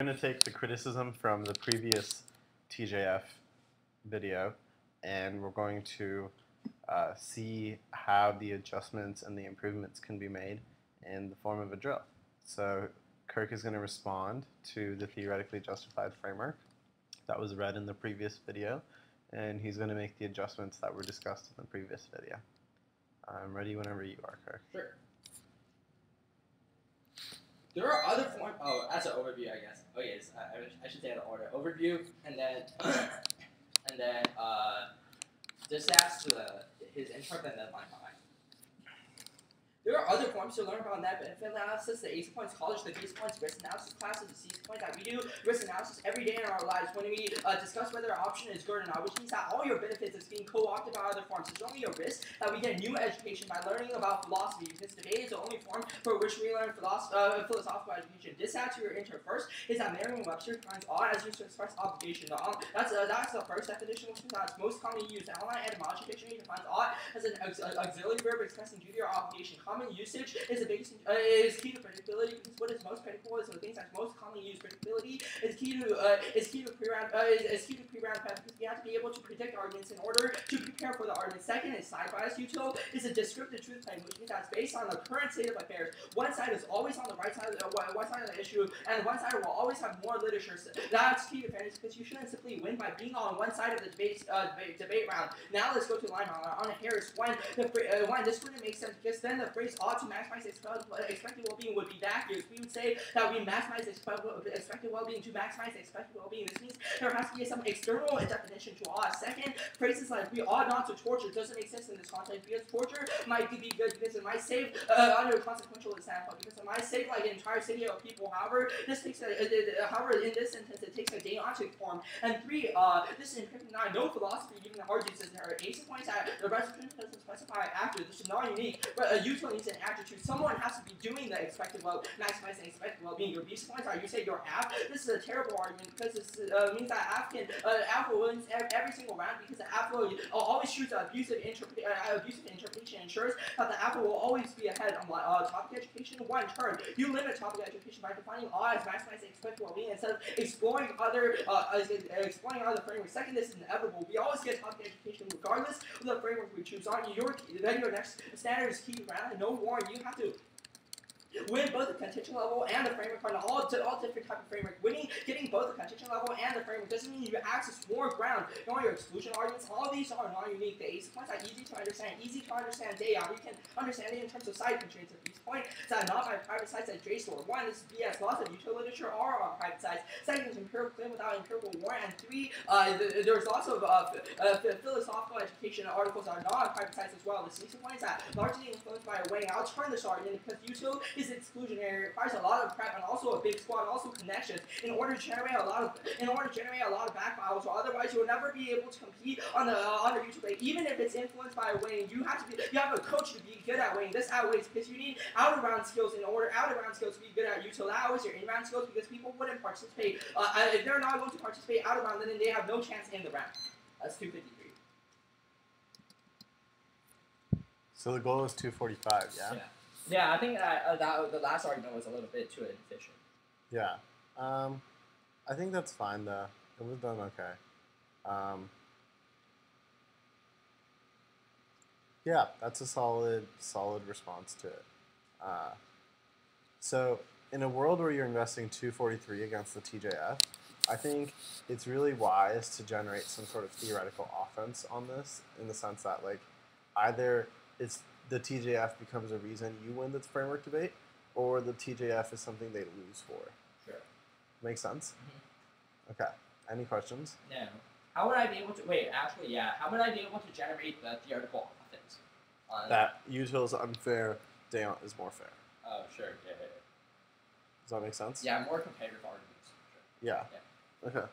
I'm going to take the criticism from the previous TJF video, and we're going to see how the adjustments and the improvements can be made in the form of a drill. So Kirk is going to respond to the theoretically justified framework that was read in the previous video, and he's going to make the adjustments that were discussed in the previous video. I'm ready whenever you are, Kirk. Sure. There are other forms. Oh, that's an overview, I guess. Oh yes, I should say the order. Overview, and then just ask his intro, and then line by line. There are other forms to learn about net benefit analysis, the ACE points college, the base points, risk analysis classes, the CASE point that we do risk analysis every day in our lives when we discuss whether an option is good or not, which means that all your benefits is being co-opted by other forms. It's only a risk that we get new education by learning about philosophy, because debate is the only form for which we learn philosophical education. This add to your intro first is that Merriam-Webster defines ought as used to express obligation. That's the first definition, which means that it's most commonly used. The online etymology dictionary defines ought as an auxiliary verb expressing duty or obligation. Common usage is key to predictability, because what is most predictable is the things that's most commonly used. Predictability is key to pre-round prep, because we have to be able to predict arguments in order to prepare for the argument. Second is side bias. Util is a descriptive truth claim, which means that's based on the current state of affairs. One side is always on the right side of the issue, and one side will always have more literature. That's key to fairness, because you shouldn't simply win by being on one side of the debate round. Now let's go to line round. On a Harris, this wouldn't make sense, because then the phrase ought to maximize expected well-being would be accurate. We would say that we maximize expected well-being to maximize expected well-being. This means there has to be some external definition to ought. Second, phrases like we ought not to torture doesn't make sense in this context, because torture might be good because it might save under a consequential example, because it might save like an entire city of people. However, in this sentence it takes a deontic form. And three, this is in 59. No philosophy even argues this error. ACE points that the reciprocal doesn't specify after. This is not unique, but util needs an attitude. Someone has to be doing the maximizing expected well-being. Your BC points are, you say your app. This is a terrible argument, because this means that app wins every single round, because the app will always choose abusive interpretation, ensures that the app will always be ahead on topic education. One term, you limit topic education by defining ought as maximizing expected well-being instead of exploring other frameworks. Second, this is inevitable. We always get topic education regardless of the framework we choose. Then your next standard is key round, and no more. You have to win both the contingent level and the framework on all different type of framework. Getting both the contingent level and the framework doesn't mean you access more ground. Knowing your exclusion arguments, all of these are non-unique. The ACE points are easy to understand day on. We can understand it in terms of side constraints. At these points that not by private sites at JSTOR. One is BS. Lots of util literature are on private sites. Second is empirical claim without empirical warrant. And three, there's also philosophical education articles that are not on private sites as well. The ACE points that largely influenced by weighing. I'll turn this argument, because util is exclusionary, requires a lot of prep and also a big squad, also connections in order to generate a lot of back files, or otherwise you will never be able to compete on the YouTube rate. Even if it's influenced by weighing, you have a coach to be good at weighing. This outweighs, because you need out of round skills to be good at util. That outweighs your in round skills, because people wouldn't participate. If they're not going to participate out of round, then they have no chance in the round. That's 253. So the goal is 245, yeah? Yeah, I think the last argument was a little bit too inefficient. Yeah. I think that's fine, though. It was done okay. Yeah, that's a solid response to it. So in a world where you're investing 243 against the TJF, I think it's really wise to generate some sort of theoretical offense on this, in the sense that, like, either the TJF becomes a reason you win this framework debate, or the TJF is something they lose for. Sure. Make sense? Mm-hmm. Okay. Any questions? No. How would I be able to... Wait, actually, yeah. How would I be able to generate the theoretical offense? That util is unfair, Deont is more fair. Oh, sure. Yeah. Does that make sense? Yeah, more competitive arguments. Sure. Yeah. Okay.